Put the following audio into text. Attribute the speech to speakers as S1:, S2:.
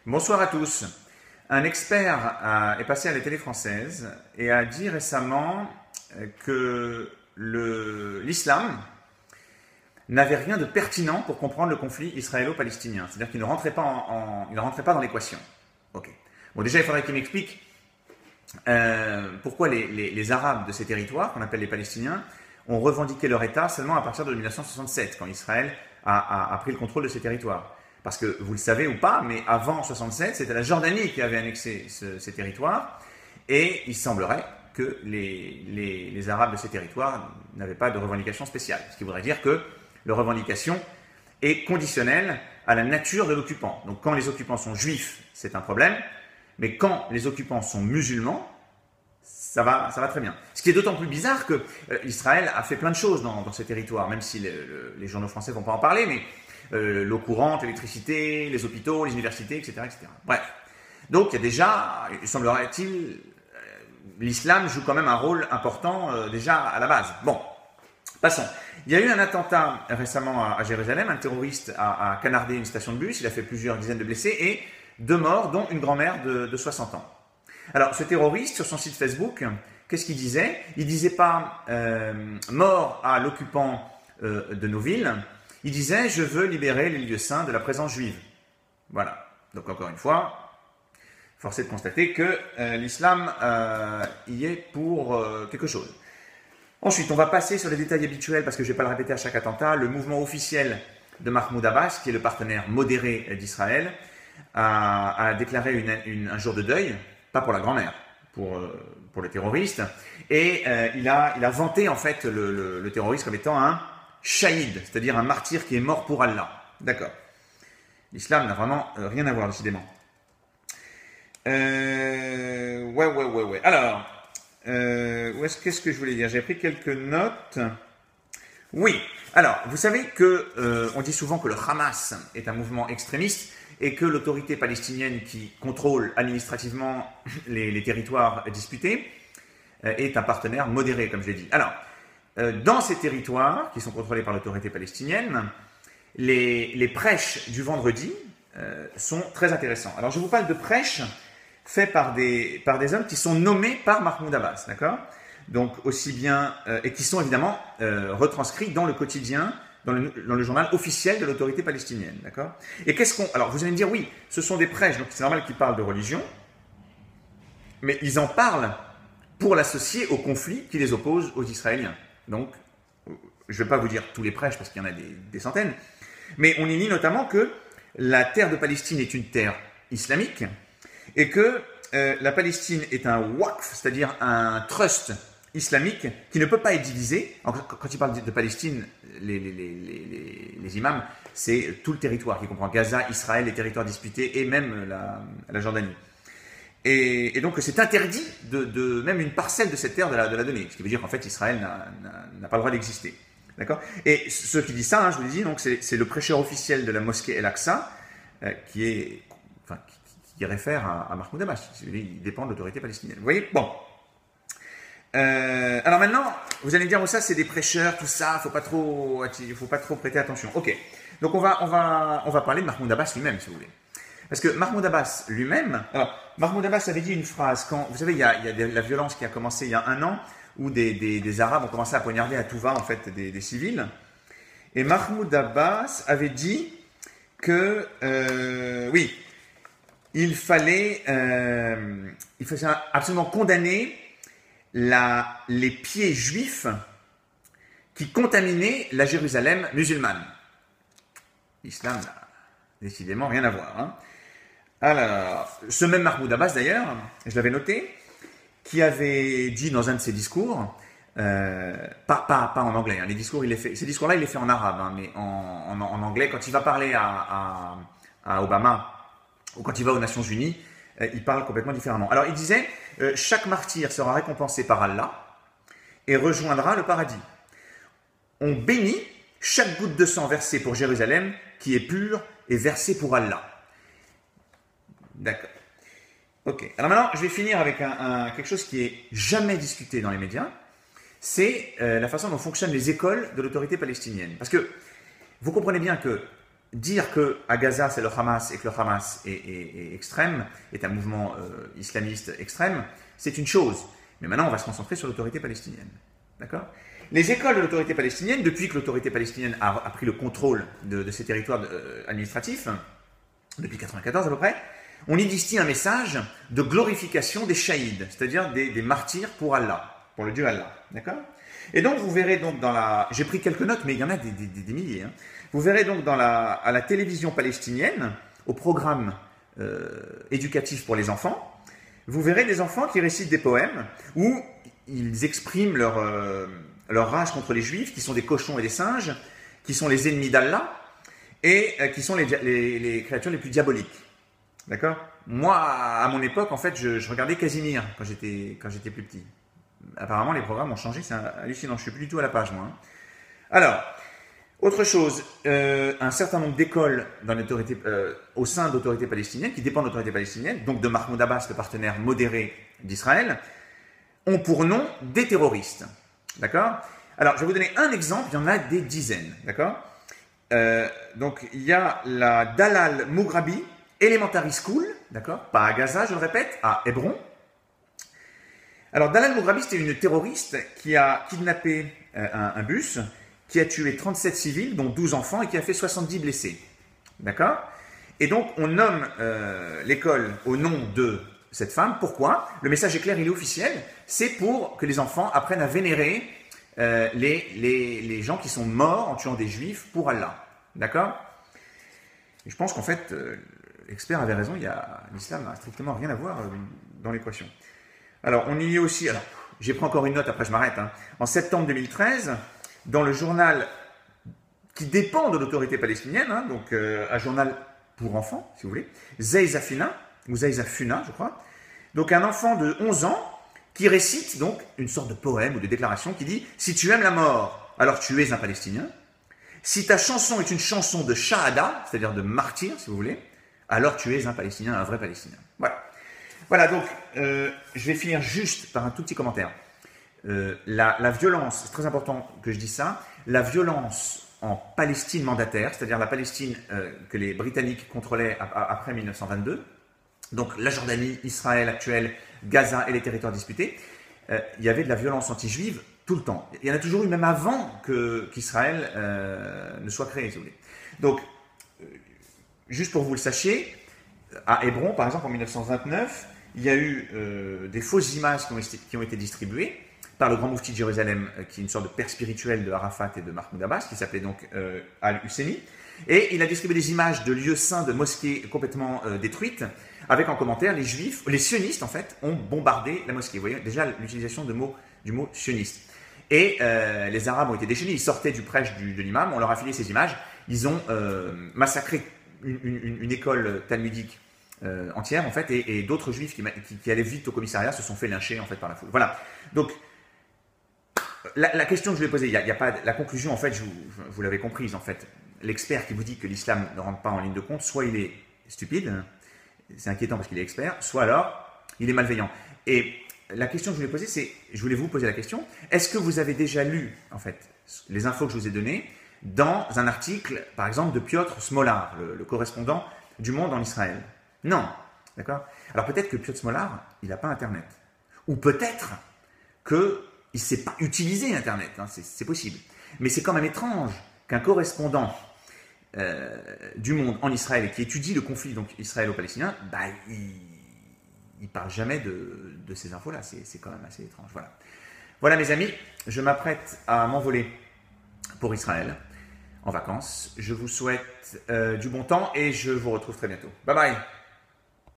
S1: Bonsoir à tous. Un expert est passé à la télé française et a dit récemment que l'islam n'avait rien de pertinent pour comprendre le conflit israélo-palestinien. C'est-à-dire qu'il ne rentrait pas dans l'équation. Ok. Bon, déjà, il faudrait qu'il m'explique pourquoi les Arabes de ces territoires, qu'on appelle les Palestiniens, ont revendiqué leur État seulement à partir de 1967, quand Israël a pris le contrôle de ces territoires. Parce que vous le savez ou pas, mais avant 1967, c'était la Jordanie qui avait annexé ces territoires, et il semblerait que les Arabes de ces territoires n'avaient pas de revendication spéciale. Ce qui voudrait dire que leur revendication est conditionnelle à la nature de l'occupant. Donc quand les occupants sont juifs, c'est un problème, mais quand les occupants sont musulmans, ça va très bien. Ce qui est d'autant plus bizarre que Israël a fait plein de choses dans ces territoires, même si les journaux français ne vont pas en parler, mais l'eau courante, l'électricité, les hôpitaux, les universités, etc., etc. Bref. Donc, il y a déjà, semblerait-il, l'islam joue quand même un rôle important déjà à la base. Bon, passons. Il y a eu un attentat récemment à Jérusalem. Un terroriste a canardé une station de bus. Il a fait plusieurs dizaines de blessés et 2 morts, dont une grand-mère de 60 ans. Alors, ce terroriste, sur son site Facebook, qu'est-ce qu'il disait? Il ne disait pas mort à l'occupant de nos villes. Il disait « Je veux libérer les lieux saints de la présence juive ». Voilà. Donc encore une fois, force est de constater que l'islam y est pour quelque chose. Ensuite, on va passer sur les détails habituels, parce que je ne vais pas le répéter à chaque attentat. Le mouvement officiel de Mahmoud Abbas, qui est le partenaire modéré d'Israël, a déclaré un jour de deuil, pas pour la grand-mère, pour le terroriste, et il a vanté en fait le terroriste comme étant un shahid, c'est-à-dire un martyr qui est mort pour Allah. D'accord. L'islam n'a vraiment rien à voir, décidément. Ouais. Alors, qu'est-ce que je voulais dire? J'ai pris quelques notes. Oui. Alors, vous savez que on dit souvent que le Hamas est un mouvement extrémiste et que l'autorité palestinienne qui contrôle administrativement les territoires disputés est un partenaire modéré, comme je l'ai dit. Alors, dans ces territoires qui sont contrôlés par l'autorité palestinienne, les prêches du vendredi sont très intéressants. Alors je vous parle de prêches faits par des hommes qui sont nommés par Mahmoud Abbas, d'accord? Donc aussi bien, et qui sont évidemment retranscrits dans le quotidien, dans le journal officiel de l'autorité palestinienne, d'accord? Et alors vous allez me dire, oui, ce sont des prêches, donc c'est normal qu'ils parlent de religion, mais ils en parlent pour l'associer au conflit qui les oppose aux Israéliens. Donc, je ne vais pas vous dire tous les prêches parce qu'il y en a des centaines, mais on y lit notamment que la terre de Palestine est une terre islamique et que la Palestine est un waqf, c'est-à-dire un trust islamique qui ne peut pas être divisé. Alors, quand ils parlent de Palestine, les imams, c'est tout le territoire qui comprend Gaza, Israël, les territoires disputés et même la Jordanie. Et donc c'est interdit de même une parcelle de cette terre de la donner, ce qui veut dire qu'en fait Israël n'a pas le droit d'exister. D'accord? Et ceux qui disent ça, je vous l'ai dit, donc c'est le prêcheur officiel de la mosquée El-Aqsa qui réfère à Mahmoud Abbas. Il dépend de l'autorité palestinienne. Vous voyez? Bon. Alors maintenant, vous allez me dire, oh, ça c'est des prêcheurs, tout ça, il faut pas trop prêter attention. Ok. Donc on va parler de Mahmoud Abbas lui-même, si vous voulez. Parce que Mahmoud Abbas lui-même, alors Mahmoud Abbas avait dit une phrase, vous savez, il y a la violence qui a commencé il y a 1 an, où des Arabes ont commencé à poignarder à tout va, en fait, des civils. Et Mahmoud Abbas avait dit que, oui, il fallait absolument condamner les pieds juifs qui contaminaient la Jérusalem musulmane. L'islam n'a décidément rien à voir, hein. Alors, ce même Mahmoud Abbas d'ailleurs, je l'avais noté, qui avait dit dans un de ses discours, pas en anglais, hein, ces discours-là il les fait en arabe, hein, mais en anglais, quand il va parler à Obama ou quand il va aux Nations Unies, il parle complètement différemment. Alors il disait, chaque martyr sera récompensé par Allah et rejoindra le paradis. On bénit chaque goutte de sang versée pour Jérusalem qui est pure et versée pour Allah. D'accord. Ok. Alors maintenant, je vais finir avec quelque chose qui est jamais discuté dans les médias. C'est la façon dont fonctionnent les écoles de l'autorité palestinienne. Parce que vous comprenez bien que dire qu'à Gaza c'est le Hamas et que le Hamas est extrême, est un mouvement islamiste extrême, c'est une chose. Mais maintenant on va se concentrer sur l'autorité palestinienne. D'accord ? Les écoles de l'autorité palestinienne, depuis que l'autorité palestinienne a pris le contrôle de ces territoires administratifs, depuis 1994 à peu près, on y distille un message de glorification des shahids, c'est-à-dire des martyrs pour Allah, pour le Dieu Allah. D'accord ? Et donc vous verrez donc dans la... J'ai pris quelques notes, mais il y en a des milliers. Hein. Vous verrez donc à la télévision palestinienne, au programme éducatif pour les enfants, vous verrez des enfants qui récitent des poèmes où ils expriment leur rage contre les juifs, qui sont des cochons et des singes, qui sont les ennemis d'Allah, et qui sont les créatures les plus diaboliques. D'accord ? Moi, à mon époque, en fait, je regardais Casimir quand j'étais plus petit. Apparemment, les programmes ont changé, c'est hallucinant. Je suis plus du tout à la page, moi. Hein. Alors, autre chose, un certain nombre d'écoles au sein de l'autorité palestinienne, qui dépendent de l'autorité palestinienne, donc de Mahmoud Abbas, le partenaire modéré d'Israël, ont pour nom des terroristes. D'accord ? Alors, je vais vous donner un exemple, il y en a des dizaines. D'accord ? Donc, il y a la Dalal Mughrabi Elementary School, d'accord ? Pas à Gaza, je le répète, à Hébron. Alors, Dalal Mughrabi, c'était une terroriste qui a kidnappé un bus, qui a tué 37 civils, dont 12 enfants, et qui a fait 70 blessés. D'accord ? Et donc, on nomme l'école au nom de cette femme. Pourquoi ? Le message est clair, il est officiel. C'est pour que les enfants apprennent à vénérer les gens qui sont morts en tuant des juifs pour Allah. D'accord ? Et je pense qu'en fait, l'expert avait raison, l'islam n'a strictement rien à voir dans l'équation. Alors, on y est aussi... Alors, j'ai pris encore une note, après je m'arrête. Hein. En septembre 2013, dans le journal qui dépend de l'autorité palestinienne, hein, donc un journal pour enfants, si vous voulez, Zeizafina, ou Zeizafuna, je crois, donc un enfant de 11 ans qui récite donc une sorte de poème ou de déclaration qui dit « Si tu aimes la mort, alors tu es un Palestinien. Si ta chanson est une chanson de shahada, c'est-à-dire de martyr, si vous voulez, alors tu es un Palestinien, un vrai Palestinien. » Voilà. Voilà, donc je vais finir juste par un tout petit commentaire. La violence, c'est très important que je dise ça, la violence en Palestine mandataire, c'est-à-dire la Palestine que les Britanniques contrôlaient après 1922, donc la Jordanie, Israël actuel, Gaza et les territoires disputés, il y avait de la violence anti-juive tout le temps. Il y en a toujours eu même avant qu'Israël ne soit créé, si vous voulez. Donc, juste pour que vous le sachiez, à Hébron, par exemple, en 1929, il y a eu des fausses images qui ont été distribuées par le grand moufti de Jérusalem, qui est une sorte de père spirituel de Arafat et de Mahmoud Abbas, qui s'appelait donc Al-Husseini. Et il a distribué des images de lieux saints, de mosquées complètement détruites, avec en commentaire les juifs, les sionistes en fait, ont bombardé la mosquée. Vous voyez déjà l'utilisation du mot sioniste. Et les Arabes ont été déchaînés, ils sortaient du prêche de l'imam, on leur a filé ces images, ils ont massacré une école talmudique entière en fait, et d'autres juifs qui allaient vite au commissariat se sont fait lyncher en fait par la foule. Voilà. Donc la question que je vais poser, il y a pas la conclusion en fait, vous l'avez comprise en fait. L'expert qui vous dit que l'islam ne rentre pas en ligne de compte, soit il est stupide, c'est inquiétant parce qu'il est expert, soit alors il est malveillant. Et la question que je voulais poser, c'est, je voulais vous poser la question, est-ce que vous avez déjà lu en fait les infos que je vous ai données dans un article, par exemple, de Piotr Smolar, le correspondant du Monde en Israël? Non, d'accord? Alors peut-être que Piotr Smolar, il n'a pas Internet. Ou peut-être qu'il ne sait pas utiliser Internet, hein, c'est possible. Mais c'est quand même étrange qu'un correspondant du Monde en Israël et qui étudie le conflit donc israélo-palestinien, bah, il parle jamais de ces infos-là. C'est quand même assez étrange. Voilà. Voilà mes amis, je m'apprête à m'envoler pour Israël en vacances. Je vous souhaite du bon temps et je vous retrouve très bientôt. Bye bye.